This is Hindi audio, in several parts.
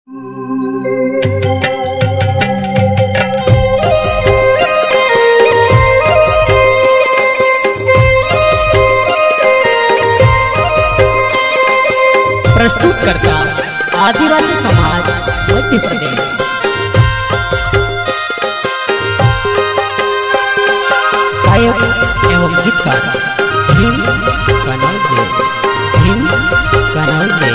प्रस्तुत करता आदिवासी समाज मध्य प्रदेश। गायक एवं गीतकार भीम कनौजे।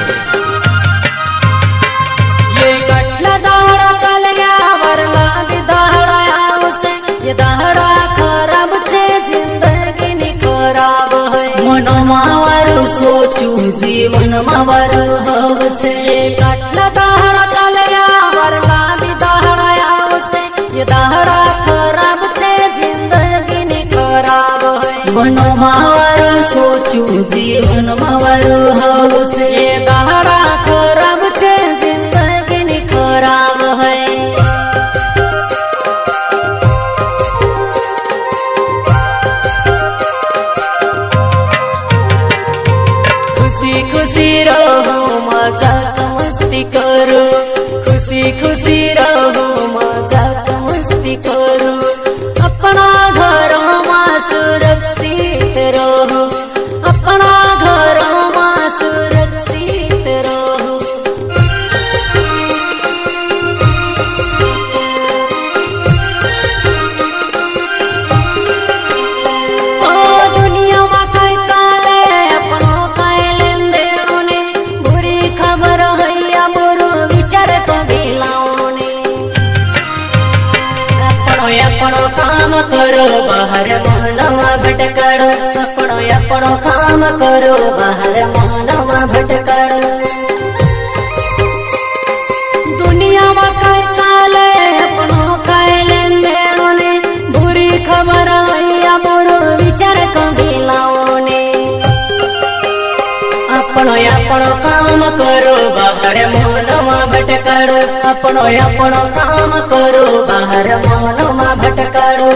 ये कटला दहड़ा चल गया वरना भी दहड़ा उसे, ये दहड़ा खराब छे जिंदगी नी खराब है। मनो मावरु सोचू जीवन मावरु हवसे। ये कटला दहड़ा चल गया वरना भी दहड़ा उसे, ये दहड़ा खराब छे जिंदगी नी खराब है। मनो मावरु सोचू जीवन मावरु हवसे। ये दहड़ा खराब छे जिंदगी नी खराब है। खुशी खुशी रहो मजाक मस्ती करो, खुशी खुशी रहो मजाक मस्ती करो। अपना घर में सुरक्षित रहो, अपना घर में सुरक्षित रहो। ओ दुनिया में कई चाले अपनो कई लेन देन ने, बुरी खबर है या बुरु विचार कभी लाउने। अपनो काम करो बाहर मनवा भटकाड़ो, अपनो काम करो बाहर मनवा भटकाड़ो। दुनिया में कई चाले अपनो कई लेन देन ने, बुरी खबर है या बुरु विचार कभी लाउने। अपनो काम करो बाहर मनवा भटकाड़ो, अपनो काम करो बाहर मनवा भटकाड़ो।